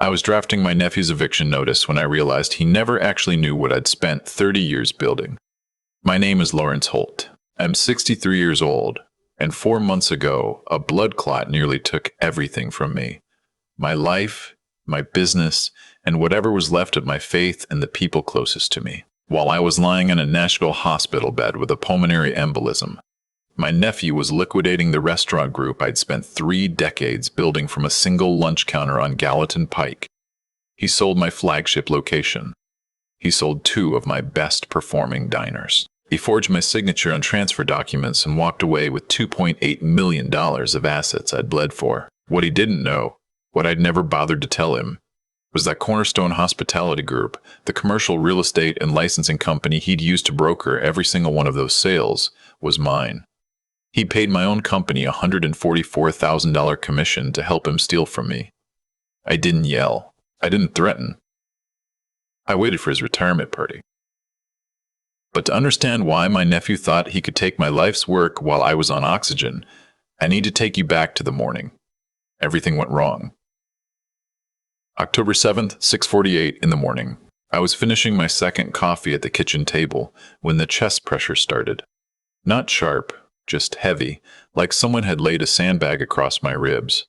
I was drafting my nephew's eviction notice when I realized he never actually knew what I'd spent 30 years building. My name is Lawrence Holt. I'm 63 years old, and 4 months ago, a blood clot nearly took everything from me. My life, my business, and whatever was left of my faith and the people closest to me. While I was lying in a Nashville hospital bed with a pulmonary embolism, my nephew was liquidating the restaurant group I'd spent 3 decades building from a single lunch counter on Gallatin Pike. He sold my flagship location. He sold 2 of my best-performing diners. He forged my signature on transfer documents and walked away with $2.8 million of assets I'd bled for. What he didn't know, what I'd never bothered to tell him, was that Cornerstone Hospitality Group, the commercial real estate and licensing company he'd used to broker every single one of those sales, was mine. He paid my own company a $144,000 commission to help him steal from me. I didn't yell. I didn't threaten. I waited for his retirement party. But to understand why my nephew thought he could take my life's work while I was on oxygen, I need to take you back to the morning. Everything went wrong. October 7th, 6:48 in the morning. I was finishing my second coffee at the kitchen table when the chest pressure started. Not sharp, just heavy, like someone had laid a sandbag across my ribs.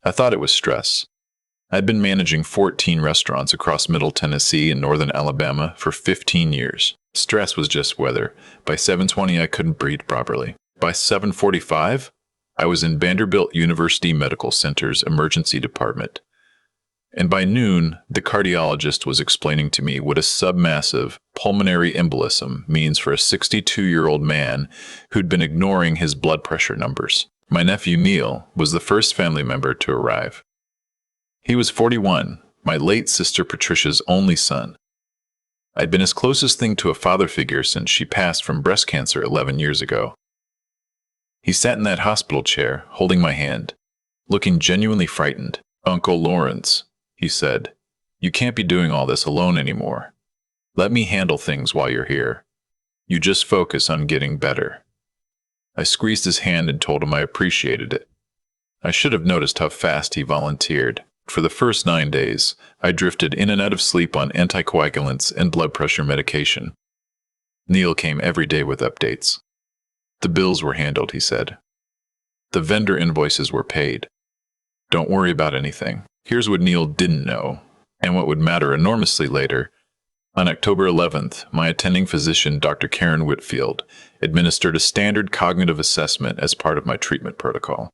I thought it was stress. I'd been managing 14 restaurants across Middle Tennessee and Northern Alabama for 15 years. Stress was just weather. By 7:20, I couldn't breathe properly. By 7:45, I was in Vanderbilt University Medical Center's emergency department. And by noon, the cardiologist was explaining to me what a submassive pulmonary embolism means for a 62-year-old man who'd been ignoring his blood pressure numbers. My nephew Neil was the first family member to arrive. He was 41, my late sister Patricia's only son. I'd been his closest thing to a father figure since she passed from breast cancer 11 years ago. He sat in that hospital chair, holding my hand, looking genuinely frightened. "Uncle Lawrence," he said, "you can't be doing all this alone anymore. Let me handle things while you're here. You just focus on getting better." I squeezed his hand and told him I appreciated it. I should have noticed how fast he volunteered. For the first 9 days, I drifted in and out of sleep on anticoagulants and blood pressure medication. Neil came every day with updates. "The bills were handled," he said. "The vendor invoices were paid. Don't worry about anything." Here's what Neil didn't know, and what would matter enormously later. On October 11th, my attending physician, Dr. Karen Whitfield, administered a standard cognitive assessment as part of my treatment protocol.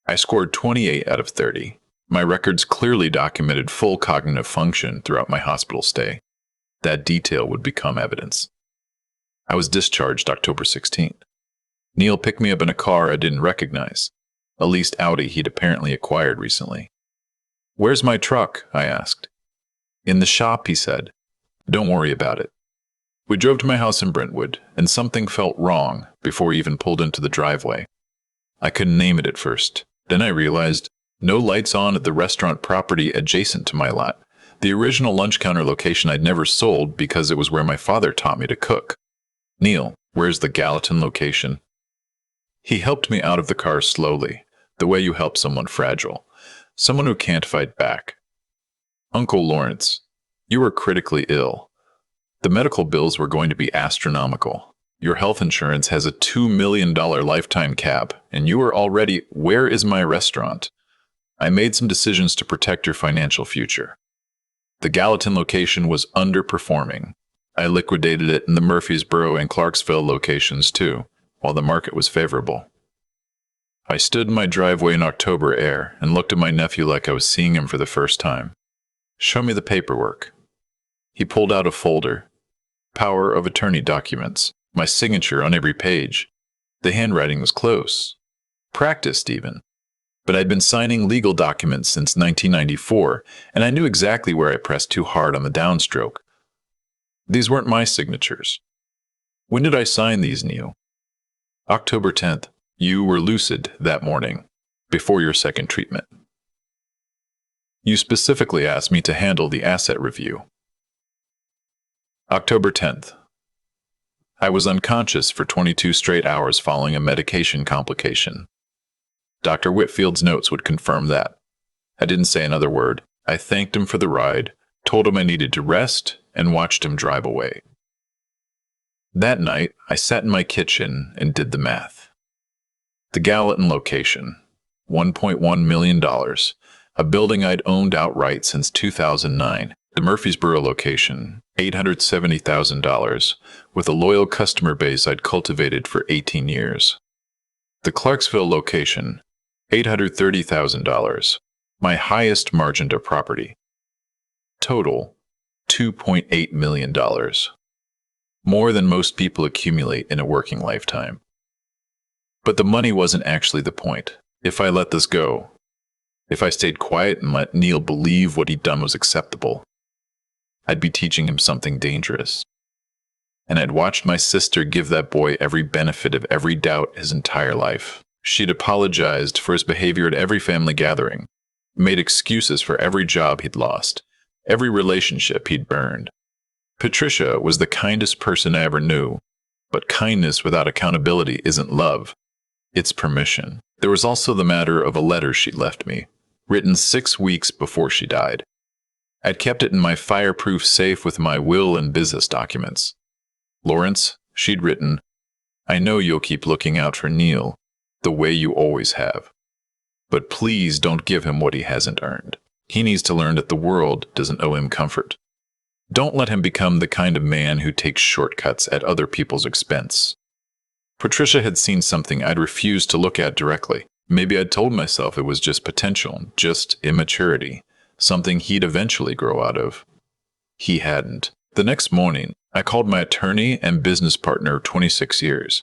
I scored 28 out of 30. My records clearly documented full cognitive function throughout my hospital stay. That detail would become evidence. I was discharged October 16th. Neil picked me up in a car I didn't recognize, a leased Audi he'd apparently acquired recently. "Where's my truck?" I asked. "In the shop," he said. "Don't worry about it." We drove to my house in Brentwood, and something felt wrong before we even pulled into the driveway. I couldn't name it at first. Then I realized no lights on at the restaurant property adjacent to my lot, the original lunch counter location I'd never sold because it was where my father taught me to cook. "Neil, where's the Gallatin location?" He helped me out of the car slowly, the way you help someone fragile. Someone who can't fight back. "Uncle Lawrence, you were critically ill. The medical bills were going to be astronomical. Your health insurance has a $2 million lifetime cap, and you are already, where is my restaurant? I made some decisions to protect your financial future. The Gallatin location was underperforming. I liquidated it in the Murfreesboro and Clarksville locations too, while the market was favorable." I stood in my driveway in October air and looked at my nephew like I was seeing him for the first time. "Show me the paperwork." He pulled out a folder. Power of attorney documents, my signature on every page. The handwriting was close. Practiced even. But I'd been signing legal documents since 1994, and I knew exactly where I pressed too hard on the downstroke. These weren't my signatures. "When did I sign these, Neil?" "October 10th. You were lucid that morning, before your second treatment. You specifically asked me to handle the asset review." October 10th. I was unconscious for 22 straight hours following a medication complication. Dr. Whitfield's notes would confirm that. I didn't say another word. I thanked him for the ride, told him I needed to rest, and watched him drive away. That night, I sat in my kitchen and did the math. The Gallatin location, $1.1 million, a building I'd owned outright since 2009. The Murfreesboro location, $870,000, with a loyal customer base I'd cultivated for 18 years. The Clarksville location, $830,000, my highest margin to property. Total, $2.8 million. More than most people accumulate in a working lifetime. But the money wasn't actually the point. If I let this go, if I stayed quiet and let Neil believe what he'd done was acceptable, I'd be teaching him something dangerous. And I'd watched my sister give that boy every benefit of every doubt his entire life. She'd apologized for his behavior at every family gathering, made excuses for every job he'd lost, every relationship he'd burned. Patricia was the kindest person I ever knew, but kindness without accountability isn't love, it's permission. There was also the matter of a letter she'd left me, written 6 weeks before she died. I'd kept it in my fireproof safe with my will and business documents. Lawrence, she'd written, I know you'll keep looking out for Neil, the way you always have. But please don't give him what he hasn't earned. He needs to learn that the world doesn't owe him comfort. Don't let him become the kind of man who takes shortcuts at other people's expense. Patricia had seen something I'd refused to look at directly. Maybe I'd told myself it was just potential, just immaturity, something he'd eventually grow out of. He hadn't. The next morning, I called my attorney and business partner of 26 years,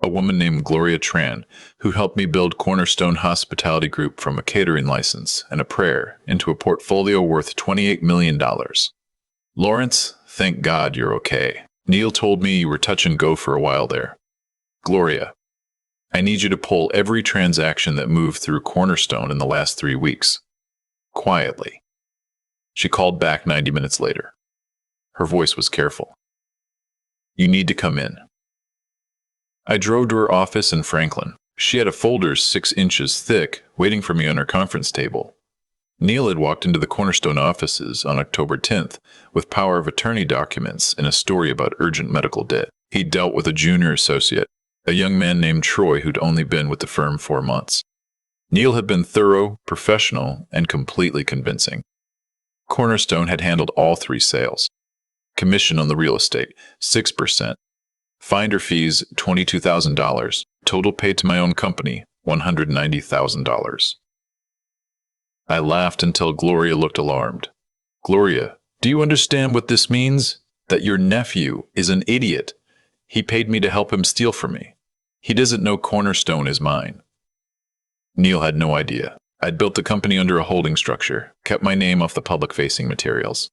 a woman named Gloria Tran, who helped me build Cornerstone Hospitality Group from a catering license and a prayer into a portfolio worth $28 million. Lawrence, thank God you're okay. Neil told me you were touch and go for a while there. Gloria, I need you to pull every transaction that moved through Cornerstone in the last 3 weeks. Quietly. She called back 90 minutes later. Her voice was careful. You need to come in. I drove to her office in Franklin. She had a folder 6 inches thick waiting for me on her conference table. Neil had walked into the Cornerstone offices on October 10th with power of attorney documents and a story about urgent medical debt. He'd dealt with a junior associate, a young man named Troy who'd only been with the firm 4 months. Neil had been thorough, professional, and completely convincing. Cornerstone had handled all 3 sales. Commission on the real estate, 6%. Finder fees, $22,000. Total paid to my own company, $190,000. I laughed until Gloria looked alarmed. Gloria, do you understand what this means? That your nephew is an idiot. He paid me to help him steal from me. He doesn't know Cornerstone is mine. Neil had no idea. I'd built the company under a holding structure, kept my name off the public-facing materials.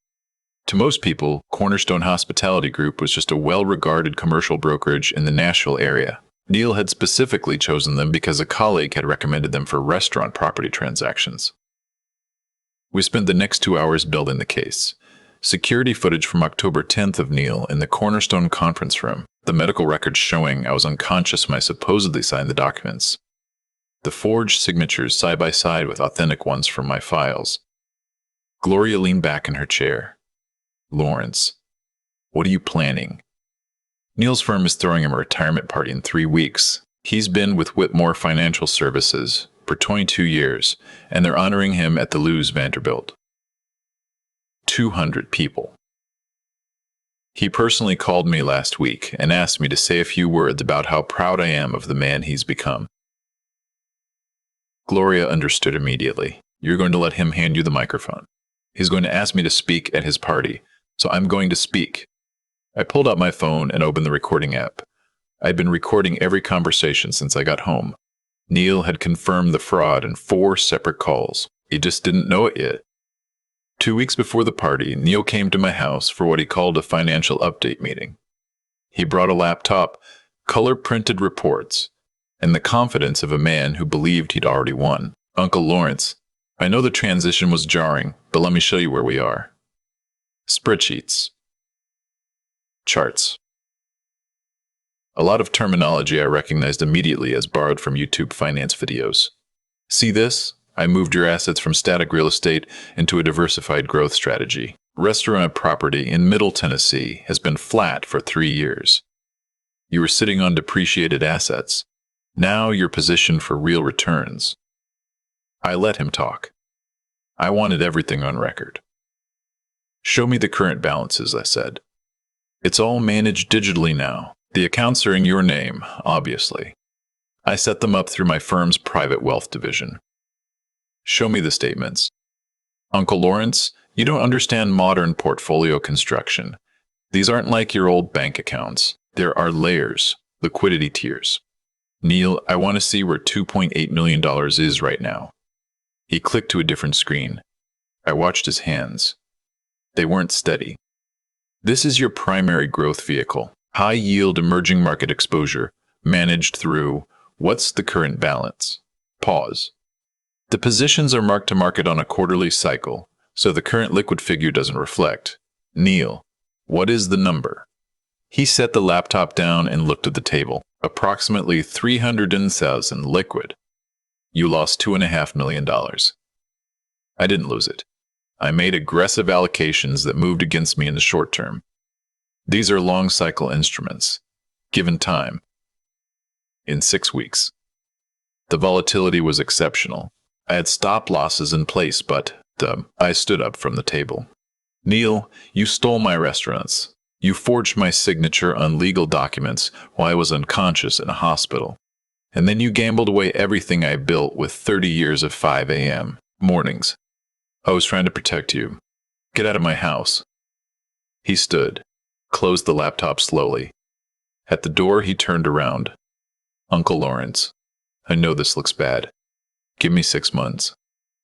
To most people, Cornerstone Hospitality Group was just a well-regarded commercial brokerage in the Nashville area. Neil had specifically chosen them because a colleague had recommended them for restaurant property transactions. We spent the next 2 hours building the case. Security footage from October 10th of Neil in the Cornerstone conference room, the medical records showing I was unconscious when I supposedly signed the documents. The forged signatures side by side with authentic ones from my files. Gloria leaned back in her chair. Lawrence, what are you planning? Neil's firm is throwing him a retirement party in 3 weeks. He's been with Whitmore Financial Services for 22 years, and they're honoring him at the Lewis Vanderbilt. 200 people. He personally called me last week and asked me to say a few words about how proud I am of the man he's become. Gloria understood immediately. You're going to let him hand you the microphone. He's going to ask me to speak at his party, so I'm going to speak. I pulled out my phone and opened the recording app. I'd been recording every conversation since I got home. Neil had confirmed the fraud in 4 separate calls. He just didn't know it yet. 2 weeks before the party, Neil came to my house for what he called a financial update meeting. He brought a laptop, color-printed reports, and the confidence of a man who believed he'd already won. Uncle Lawrence, I know the transition was jarring, but let me show you where we are. Spreadsheets. Charts. A lot of terminology I recognized immediately as borrowed from YouTube finance videos. See this? I moved your assets from static real estate into a diversified growth strategy. Restaurant property in Middle Tennessee has been flat for 3 years. You were sitting on depreciated assets. Now you're positioned for real returns. I let him talk. I wanted everything on record. Show me the current balances, I said. It's all managed digitally now. The accounts are in your name, obviously. I set them up through my firm's private wealth division. Show me the statements. Uncle Lawrence, you don't understand modern portfolio construction. These aren't like your old bank accounts. There are layers, liquidity tiers. Neil, I want to see where $2.8 million is right now. He clicked to a different screen. I watched his hands. They weren't steady. This is your primary growth vehicle, high-yield emerging market exposure, managed through what's the current balance? Pause. The positions are marked to market on a quarterly cycle, so the current liquid figure doesn't reflect. Neil, what is the number? He set the laptop down and looked at the table. Approximately $300,000 liquid. You lost $2.5 million. I didn't lose it. I made aggressive allocations that moved against me in the short term. These are long cycle instruments, given time. In 6 weeks. The volatility was exceptional. I had stop losses in place, but I stood up from the table. Neil, you stole my restaurants. You forged my signature on legal documents while I was unconscious in a hospital. And then you gambled away everything I built with 30 years of 5 a.m. mornings. I was trying to protect you. Get out of my house. He stood, closed the laptop slowly. At the door, he turned around. Uncle Lawrence, I know this looks bad. Give me 6 months.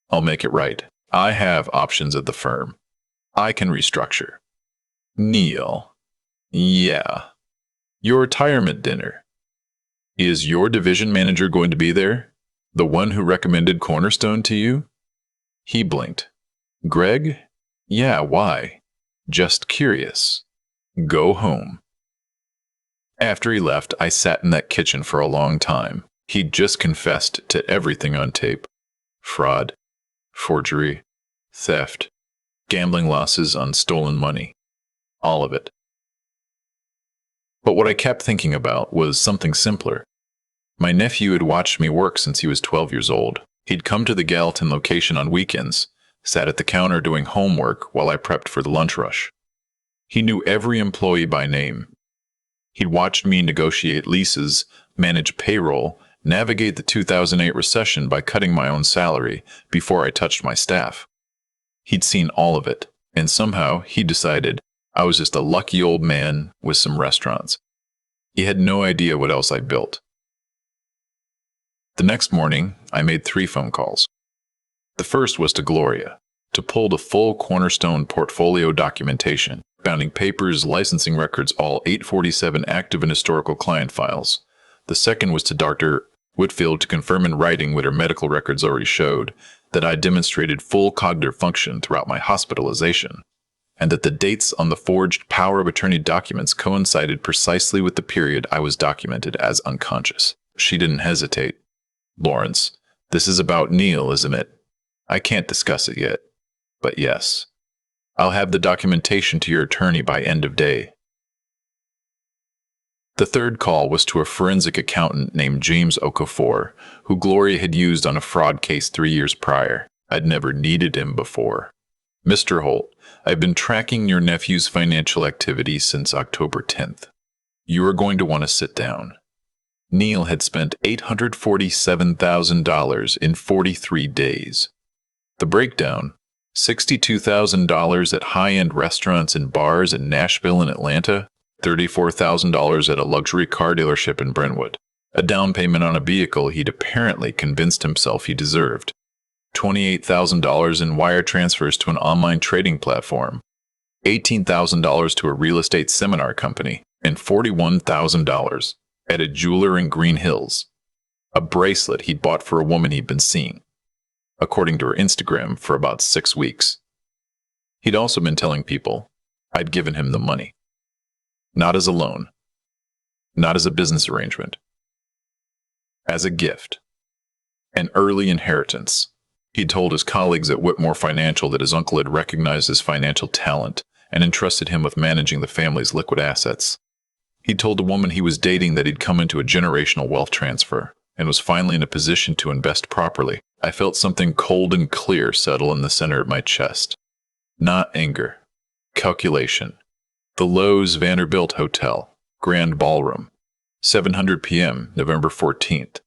I'll make it right. I have options at the firm. I can restructure. Neil. Yeah. Your retirement dinner. Is your division manager going to be there? The one who recommended Cornerstone to you? He blinked. Greg? Yeah, why? Just curious. Go home. After he left, I sat in that kitchen for a long time. He'd just confessed to everything on tape. Fraud, forgery, theft, gambling losses on stolen money. All of it. But what I kept thinking about was something simpler. My nephew had watched me work since he was 12 years old. He'd come to the Gallatin location on weekends, sat at the counter doing homework while I prepped for the lunch rush. He knew every employee by name. He'd watched me negotiate leases, manage payroll, navigate the 2008 recession by cutting my own salary before I touched my staff. He'd seen all of it, and somehow he decided I was just a lucky old man with some restaurants. He had no idea what else I built. The next morning, I made 3 phone calls. The first was to Gloria, to pull the full Cornerstone portfolio documentation, bounding papers, licensing records, all 847 active and historical client files. The second was to Dr. Whitfield to confirm in writing what her medical records already showed, that I demonstrated full cognitive function throughout my hospitalization, and that the dates on the forged power of attorney documents coincided precisely with the period I was documented as unconscious. She didn't hesitate. Lawrence, this is about Neil, isn't it? I can't discuss it yet, but yes. I'll have the documentation to your attorney by end of day. The third call was to a forensic accountant named James Okafor, who Gloria had used on a fraud case 3 years prior. I'd never needed him before. Mr. Holt, I've been tracking your nephew's financial activity since October 10th. You are going to want to sit down. Neil had spent $847,000 in 43 days. The breakdown, $62,000 at high-end restaurants and bars in Nashville and Atlanta, $34,000 at a luxury car dealership in Brentwood, a down payment on a vehicle he'd apparently convinced himself he deserved, $28,000 in wire transfers to an online trading platform, $18,000 to a real estate seminar company, and $41,000 at a jeweler in Green Hills, a bracelet he'd bought for a woman he'd been seeing, according to her Instagram, for about 6 weeks. He'd also been telling people I'd given him the money. Not as a loan, not as a business arrangement, as a gift, an early inheritance. He'd told his colleagues at Whitmore Financial that his uncle had recognized his financial talent and entrusted him with managing the family's liquid assets. He'd told the woman he was dating that he'd come into a generational wealth transfer and was finally in a position to invest properly. I felt something cold and clear settle in the center of my chest. Not anger. Calculation. The Lowe's Vanderbilt Hotel, Grand Ballroom, 7:00 p.m., November 14th.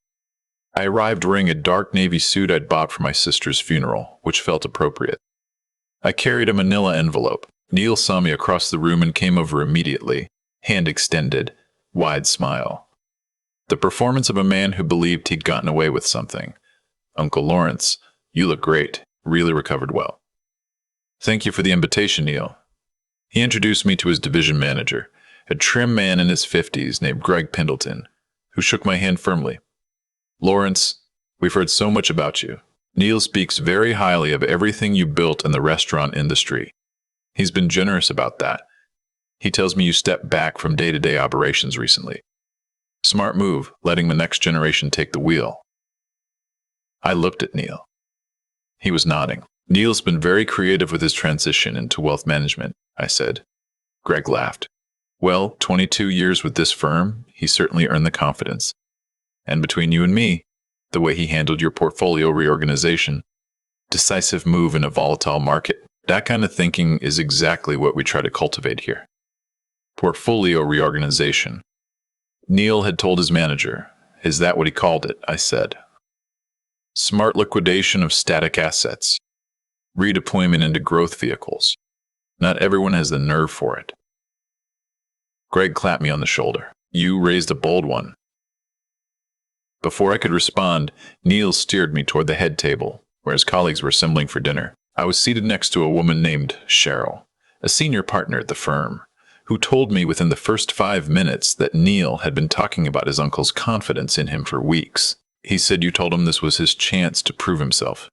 I arrived wearing a dark navy suit I'd bought for my sister's funeral, which felt appropriate. I carried a manila envelope. Neil saw me across the room and came over immediately, hand extended, wide smile. The performance of a man who believed he'd gotten away with something. "Uncle Lawrence, you look great. Really recovered well." "Thank you for the invitation, Neil." He introduced me to his division manager, a trim man in his 50s named Greg Pendleton, who shook my hand firmly. "Lawrence, we've heard so much about you. Neil speaks very highly of everything you built in the restaurant industry. He's been generous about that. He tells me you stepped back from day-to-day operations recently. Smart move, letting the next generation take the wheel." I looked at Neil. He was nodding. "Neil's been very creative with his transition into wealth management," I said. Greg laughed. "Well, 22 years with this firm, he certainly earned the confidence. And between you and me, the way he handled your portfolio reorganization, decisive move in a volatile market, that kind of thinking is exactly what we try to cultivate here." Portfolio reorganization. Neil had told his manager. "Is that what he called it?" I said. "Smart liquidation of static assets. Redeployment into growth vehicles. Not everyone has the nerve for it." Greg clapped me on the shoulder. "You raised a bold one." Before I could respond, Neil steered me toward the head table, where his colleagues were assembling for dinner. I was seated next to a woman named Cheryl, a senior partner at the firm, who told me within the first 5 minutes that Neil had been talking about his uncle's confidence in him for weeks. "He said you told him this was his chance to prove himself."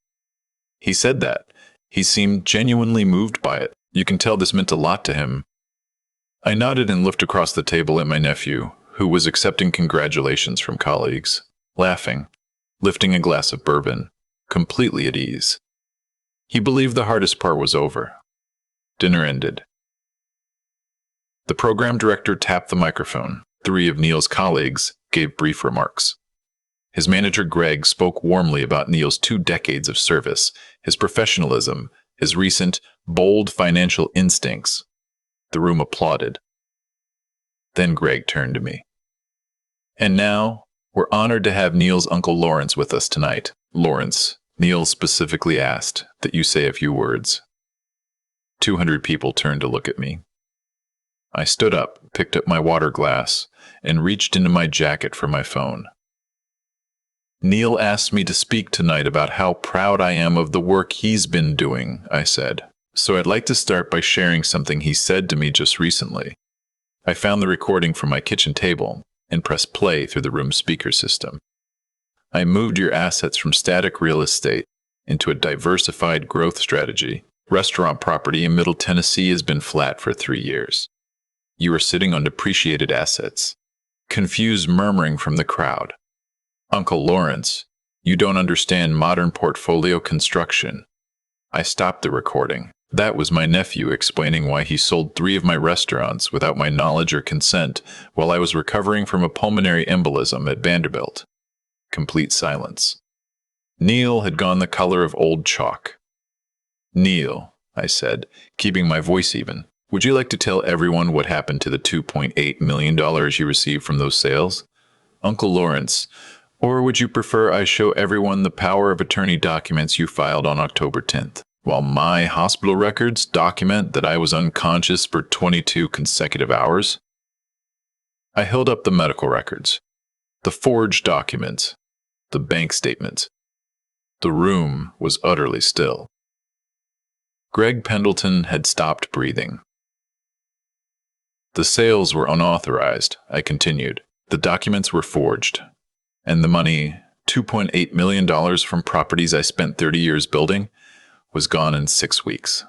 "He said that. He seemed genuinely moved by it. You can tell this meant a lot to him." I nodded and looked across the table at my nephew, who was accepting congratulations from colleagues, laughing, lifting a glass of bourbon, completely at ease. He believed the hardest part was over. Dinner ended. The program director tapped the microphone. 3 of Neil's colleagues gave brief remarks. His manager, Greg, spoke warmly about Neil's 2 decades of service, his professionalism, his recent, bold financial instincts. The room applauded. Then Greg turned to me. "And now, we're honored to have Neil's Uncle Lawrence with us tonight. Lawrence," Neil specifically asked, "that you say a few words." 200 people turned to look at me. I stood up, picked up my water glass, and reached into my jacket for my phone. "Neil asked me to speak tonight about how proud I am of the work he's been doing," I said. "So I'd like to start by sharing something he said to me just recently." I found the recording from my kitchen table and pressed play through the room's speaker system. "I moved your assets from static real estate into a diversified growth strategy. Restaurant property in Middle Tennessee has been flat for 3 years. You are sitting on depreciated assets." Confused murmuring from the crowd. "Uncle Lawrence, you don't understand modern portfolio construction." I stopped the recording. That was my nephew explaining why he sold 3 of my restaurants without my knowledge or consent while I was recovering from a pulmonary embolism at Vanderbilt. Complete silence. Neil had gone the color of old chalk. "Neil," I said, keeping my voice even, "would you like to tell everyone what happened to the $2.8 million you received from those sales? Uncle Lawrence, or would you prefer I show everyone the power of attorney documents you filed on October 10th, while my hospital records document that I was unconscious for 22 consecutive hours?" I held up the medical records, the forged documents, the bank statements. The room was utterly still. Greg Pendleton had stopped breathing. "The sales were unauthorized," I continued. "The documents were forged. And the money, $2.8 million from properties I spent 30 years building, was gone in 6 weeks.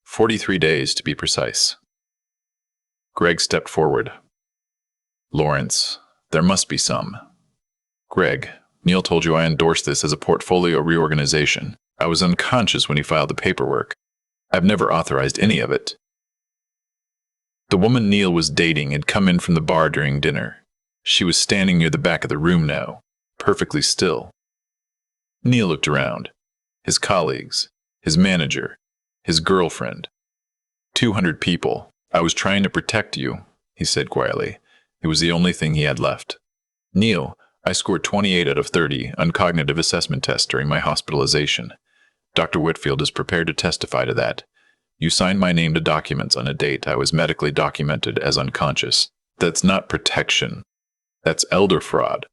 43 days to be precise." Greg stepped forward. "Lawrence, there must be some." "Greg, Neil told you I endorsed this as a portfolio reorganization. I was unconscious when he filed the paperwork. I've never authorized any of it. The woman Neil was dating had come in from the bar during dinner. She was standing near the back of the room now, perfectly still. Neil looked around. His colleagues, his manager, his girlfriend. 200 people. I was trying to protect you, he said quietly. It was the only thing he had left. Neil, I scored 28 out of 30 on cognitive assessment tests during my hospitalization. Dr. Whitfield is prepared to testify to that. You signed my name to documents on a date I was medically documented as unconscious. That's not protection. That's elder fraud.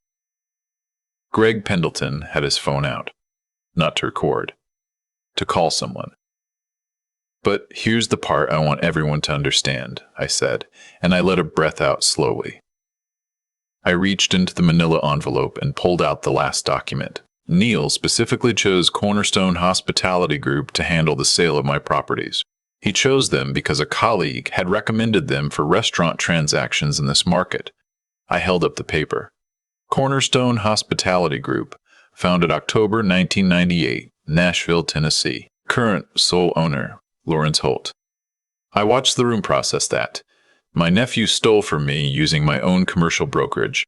Greg Pendleton had his phone out. Not to record. To call someone. But here's the part I want everyone to understand, I said, and I let a breath out slowly. I reached into the manila envelope and pulled out the last document. Neil specifically chose Cornerstone Hospitality Group to handle the sale of my properties. He chose them because a colleague had recommended them for restaurant transactions in this market. I held up the paper. Cornerstone Hospitality Group, founded October 1998, Nashville, Tennessee. Current sole owner, Lawrence Holt. I watched the room process that. My nephew stole from me using my own commercial brokerage.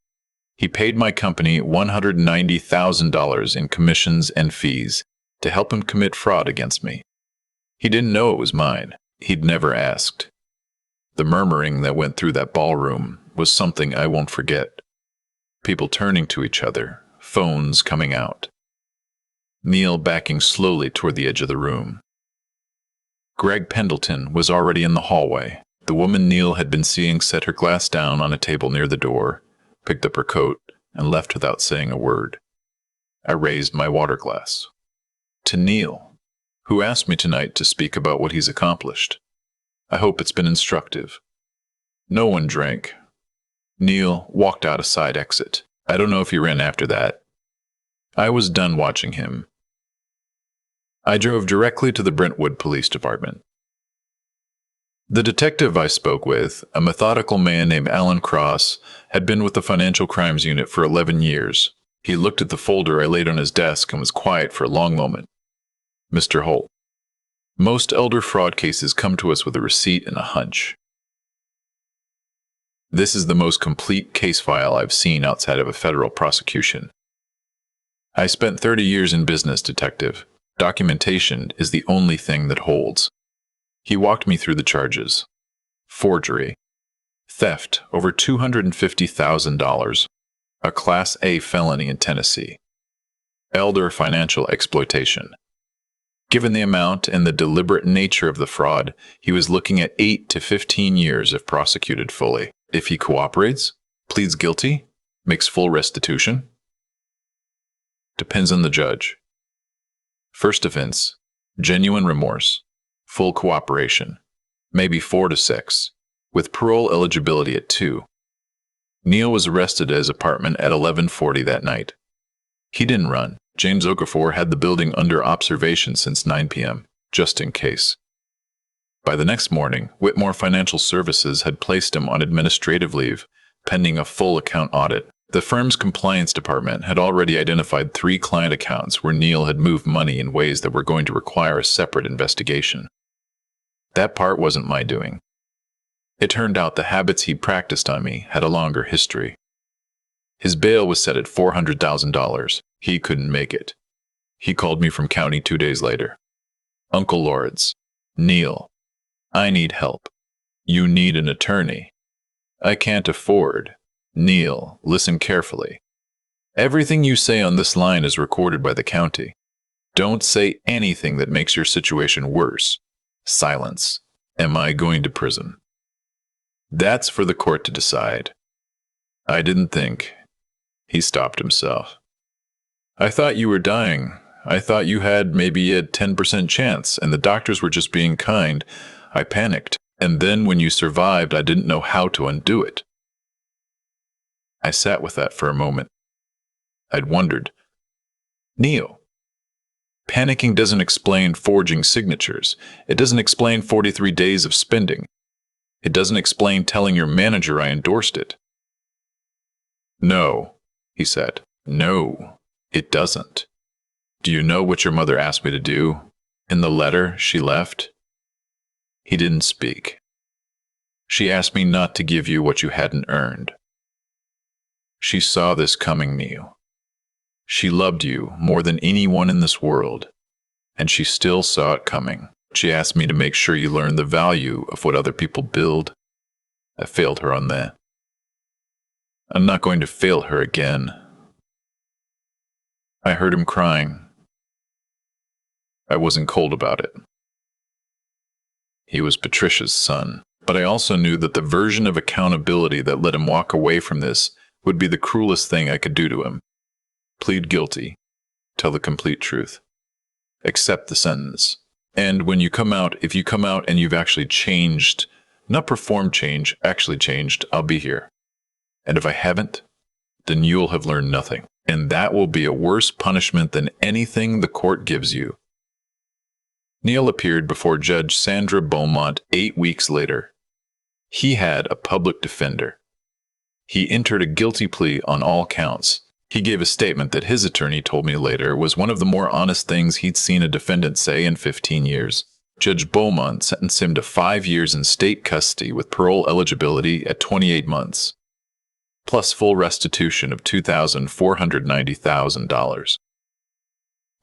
He paid my company $190,000 in commissions and fees to help him commit fraud against me. He didn't know it was mine. He'd never asked. The murmuring that went through that ballroom was something I won't forget. People turning to each other, phones coming out. Neil backing slowly toward the edge of the room. Greg Pendleton was already in the hallway. The woman Neil had been seeing set her glass down on a table near the door, picked up her coat, and left without saying a word. I raised my water glass. To Neil, who asked me tonight to speak about what he's accomplished. I hope it's been instructive. No one drank. Neil walked out a side exit. I don't know if he ran after that. I was done watching him. I drove directly to the Brentwood Police Department. The detective I spoke with, a methodical man named Alan Cross, had been with the Financial Crimes Unit for 11 years. He looked at the folder I laid on his desk and was quiet for a long moment. Mr. Holt, most elder fraud cases come to us with a receipt and a hunch. This is the most complete case file I've seen outside of a federal prosecution. I spent 30 years in business, detective. Documentation is the only thing that holds. He walked me through the charges. Forgery. Theft over $250,000. A Class A felony in Tennessee. Elder financial exploitation. Given the amount and the deliberate nature of the fraud, he was looking at 8 to 15 years if prosecuted fully. If he cooperates, pleads guilty, makes full restitution. Depends on the judge. First offense, genuine remorse, full cooperation, maybe 4 to 6, with parole eligibility at 2. Neil was arrested at his apartment at 11:40 that night. He didn't run. James Okafor had the building under observation since 9 p.m., just in case. By the next morning, Whitmore Financial Services had placed him on administrative leave, pending a full account audit. The firm's compliance department had already identified 3 client accounts where Neil had moved money in ways that were going to require a separate investigation. That part wasn't my doing. It turned out the habits he practiced on me had a longer history. His bail was set at $400,000. He couldn't make it. He called me from county 2 days later. Uncle Lawrence, Neil, I need help. You need an attorney. I can't afford. Neil, listen carefully. Everything you say on this line is recorded by the county. Don't say anything that makes your situation worse. Silence. Am I going to prison? That's for the court to decide. I didn't think. He stopped himself. I thought you were dying. I thought you had maybe a 10% chance, and the doctors were just being kind. I panicked. And then when you survived, I didn't know how to undo it. I sat with that for a moment. I'd wondered. Neil, panicking doesn't explain forging signatures. It doesn't explain 43 days of spending. It doesn't explain telling your manager I endorsed it. No, he said. No. It doesn't. Do you know what your mother asked me to do in the letter she left? He didn't speak. She asked me not to give you what you hadn't earned. She saw this coming, Neil. She loved you more than anyone in this world, and she still saw it coming. She asked me to make sure you learn the value of what other people build. I failed her on that. I'm not going to fail her again. I heard him crying. I wasn't cold about it. He was Patricia's son, but I also knew that the version of accountability that let him walk away from this would be the cruelest thing I could do to him. Plead guilty. Tell the complete truth. Accept the sentence. And when you come out, if you come out and you've actually changed, not performed change, actually changed, I'll be here. And if I haven't, then you'll have learned nothing. And that will be a worse punishment than anything the court gives you. Neil appeared before Judge Sandra Beaumont 8 weeks later. He had a public defender. He entered a guilty plea on all counts. He gave a statement that his attorney told me later was one of the more honest things he'd seen a defendant say in 15 years. Judge Beaumont sentenced him to 5 years in state custody with parole eligibility at 28 months, plus full restitution of $2,490,000.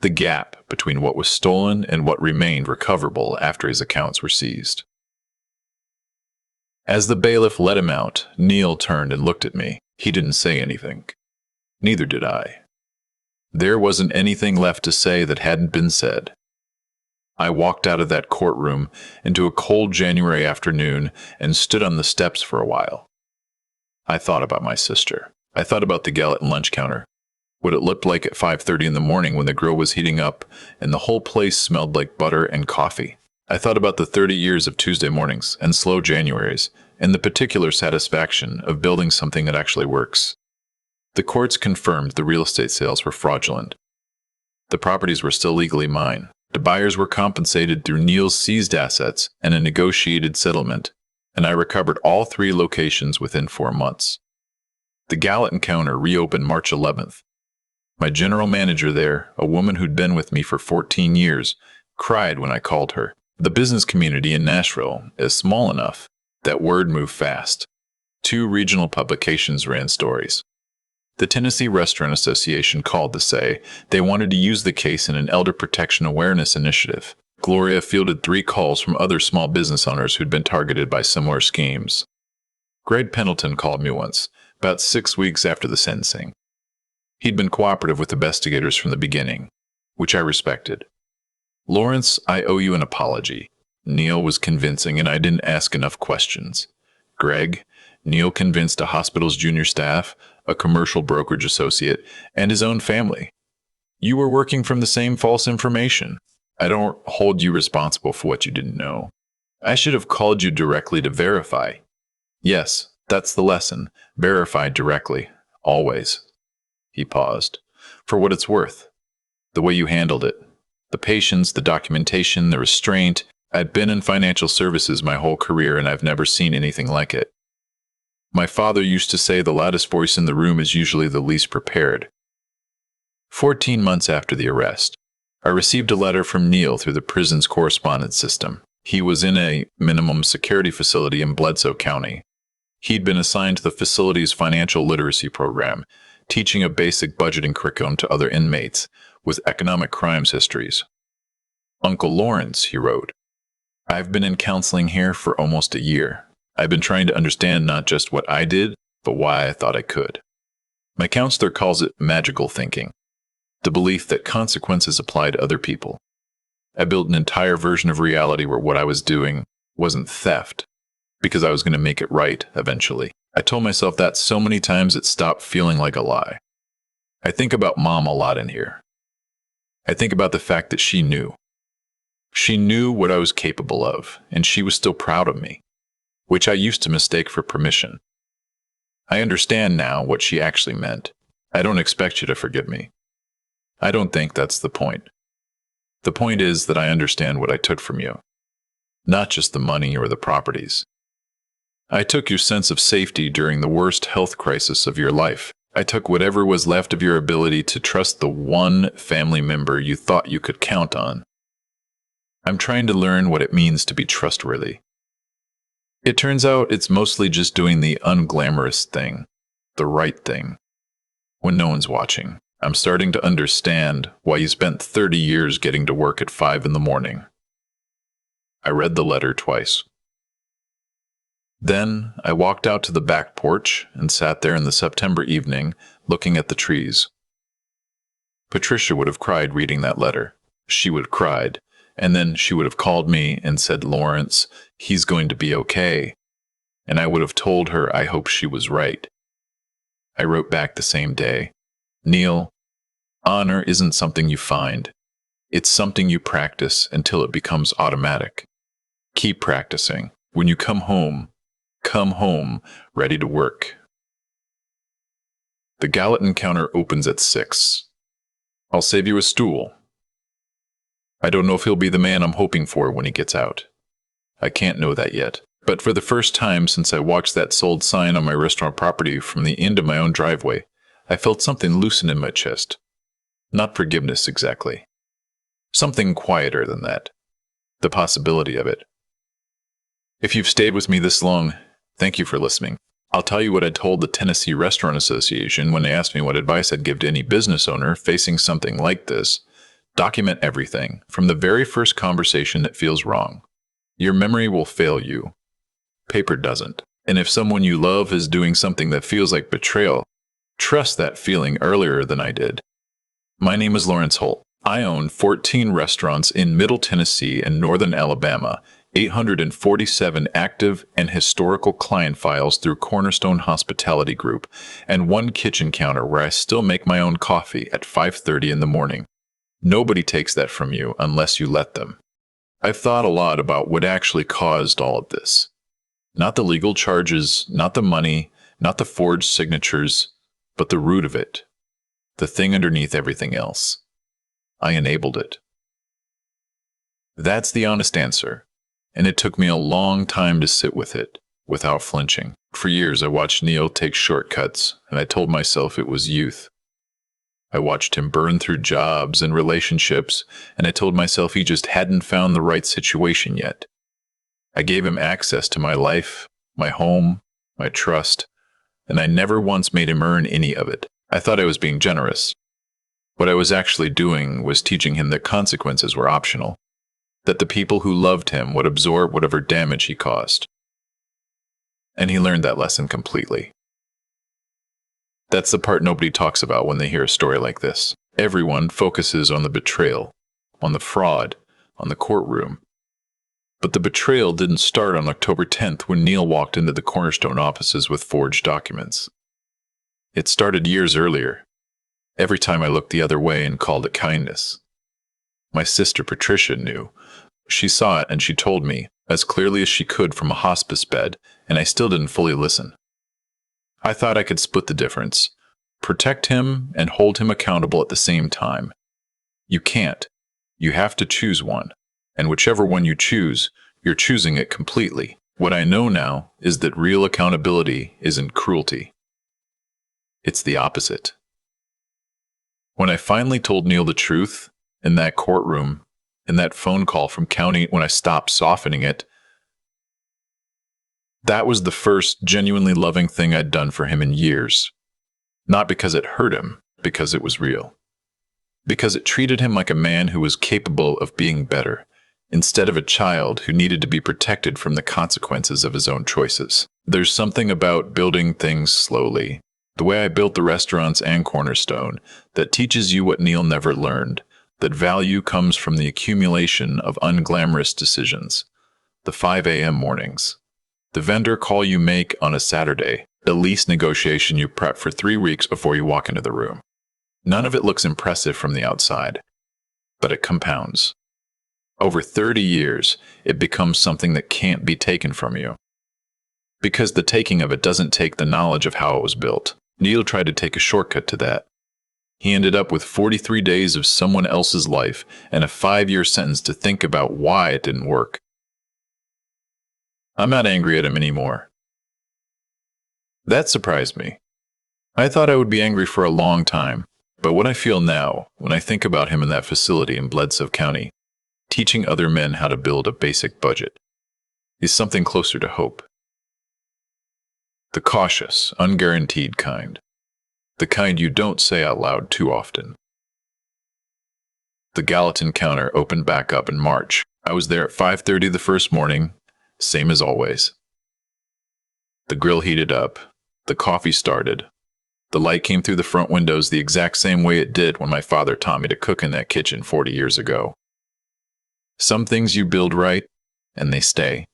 The gap between what was stolen and what remained recoverable after his accounts were seized. As the bailiff let him out, Neil turned and looked at me. He didn't say anything. Neither did I. There wasn't anything left to say that hadn't been said. I walked out of that courtroom into a cold January afternoon and stood on the steps for a while. I thought about my sister. I thought about the Gallatin lunch counter, what it looked like at 5:30 in the morning when the grill was heating up and the whole place smelled like butter and coffee. I thought about the 30 years of Tuesday mornings and slow Januaries and the particular satisfaction of building something that actually works. The courts confirmed the real estate sales were fraudulent. The properties were still legally mine. The buyers were compensated through Neil's seized assets and a negotiated settlement, and I recovered all 3 locations within 4 months. The Gallatin counter reopened March 11th. My general manager there, a woman who'd been with me for 14 years, cried when I called her. The business community in Nashville is small enough that word moved fast. 2 regional publications ran stories. The Tennessee Restaurant Association called to say they wanted to use the case in an elder protection awareness initiative. Gloria fielded 3 calls from other small business owners who'd been targeted by similar schemes. Greg Pendleton called me once, about 6 weeks after the sentencing. He'd been cooperative with investigators from the beginning, which I respected. Lawrence, I owe you an apology. Neil was convincing and I didn't ask enough questions. Greg, Neil convinced a hospital's junior staff, a commercial brokerage associate, and his own family. You were working from the same false information. I don't hold you responsible for what you didn't know. I should have called you directly to verify. Yes, that's the lesson. Verify directly. Always. He paused. For what it's worth. The way you handled it. The patience, the documentation, the restraint. I'd been in financial services my whole career and I've never seen anything like it. My father used to say the loudest voice in the room is usually the least prepared. 14 months after the arrest, I received a letter from Neil through the prison's correspondence system. He was in a minimum security facility in Bledsoe County. He'd been assigned to the facility's financial literacy program, teaching a basic budgeting curriculum to other inmates with economic crimes histories. Uncle Lawrence, he wrote, I've been in counseling here for almost a year. I've been trying to understand not just what I did, but why I thought I could. My counselor calls it magical thinking, the belief that consequences apply to other people. I built an entire version of reality where what I was doing wasn't theft, because I was going to make it right eventually. I told myself that so many times it stopped feeling like a lie. I think about Mom a lot in here. I think about the fact that she knew. She knew what I was capable of, and she was still proud of me, which I used to mistake for permission. I understand now what she actually meant. I don't expect you to forgive me. I don't think that's the point. The point is that I understand what I took from you, not just the money or the properties. I took your sense of safety during the worst health crisis of your life. I took whatever was left of your ability to trust the one family member you thought you could count on. I'm trying to learn what it means to be trustworthy. It turns out it's mostly just doing the unglamorous thing, the right thing, when no one's watching. I'm starting to understand why you spent 30 years getting to work at 5 in the morning. I read the letter twice. Then I walked out to the back porch and sat there in the September evening, looking at the trees. Patricia would have cried reading that letter. She would have cried, and then she would have called me and said, "Lawrence, he's going to be okay." And I would have told her I hope she was right. I wrote back the same day, "Neil, honor isn't something you find. It's something you practice until it becomes automatic. Keep practicing. When you come home ready to work." The Gallatin counter opens at 6. I'll save you a stool. I don't know if he'll be the man I'm hoping for when he gets out. I can't know that yet. But for the first time since I watched that sold sign on my restaurant property from the end of my own driveway, I felt something loosen in my chest. Not forgiveness exactly. Something quieter than that. The possibility of it. If you've stayed with me this long, thank you for listening. I'll tell you what I told the Tennessee Restaurant Association when they asked me what advice I'd give to any business owner facing something like this. Document everything, from the very first conversation that feels wrong. Your memory will fail you. Paper doesn't. And if someone you love is doing something that feels like betrayal, trust that feeling earlier than I did. My name is Lawrence Holt. I own 14 restaurants in Middle Tennessee and Northern Alabama, 847 active and historical client files through Cornerstone Hospitality Group, and one kitchen counter where I still make my own coffee at 5:30 in the morning. Nobody takes that from you unless you let them. I've thought a lot about what actually caused all of this. Not the legal charges, not the money, not the forged signatures, but the root of it. The thing underneath everything else. I enabled it. That's the honest answer, and it took me a long time to sit with it, without flinching. For years I watched Neil take shortcuts, and I told myself it was youth. I watched him burn through jobs and relationships, and I told myself he just hadn't found the right situation yet. I gave him access to my life, my home, my trust, and I never once made him earn any of it. I thought I was being generous. What I was actually doing was teaching him that consequences were optional, that the people who loved him would absorb whatever damage he caused. And he learned that lesson completely. That's the part nobody talks about when they hear a story like this. Everyone focuses on the betrayal, on the fraud, on the courtroom. But the betrayal didn't start on October 10th when Neil walked into the Cornerstone offices with forged documents. It started years earlier, every time I looked the other way and called it kindness. My sister Patricia knew. She saw it and she told me, as clearly as she could from a hospice bed, and I still didn't fully listen. I thought I could split the difference, protect him and hold him accountable at the same time. You can't. You have to choose one, and whichever one you choose, you're choosing it completely. What I know now is that real accountability isn't cruelty. It's the opposite. When I finally told Neil the truth, in that courtroom, in that phone call from county, when I stopped softening it, that was the first genuinely loving thing I'd done for him in years. Not because it hurt him, because it was real. Because it treated him like a man who was capable of being better, instead of a child who needed to be protected from the consequences of his own choices. There's something about building things slowly, the way I built the restaurants and Cornerstone, that teaches you what Neil never learned, that value comes from the accumulation of unglamorous decisions. The 5 a.m. mornings. The vendor call you make on a Saturday, the lease negotiation you prep for 3 weeks before you walk into the room. None of it looks impressive from the outside, but it compounds. Over 30 years, it becomes something that can't be taken from you. Because the taking of it doesn't take the knowledge of how it was built. Neil tried to take a shortcut to that. He ended up with 43 days of someone else's life and a 5-year sentence to think about why it didn't work. I'm not angry at him anymore. That surprised me. I thought I would be angry for a long time, but what I feel now, when I think about him in that facility in Bledsoe County, teaching other men how to build a basic budget, is something closer to hope. The cautious, unguaranteed kind. The kind you don't say out loud too often. The Gallatin counter opened back up in March. I was there at 5:30 the first morning, same as always. The grill heated up. The coffee started. The light came through the front windows the exact same way it did when my father taught me to cook in that kitchen 40 years ago. Some things you build right, and they stay.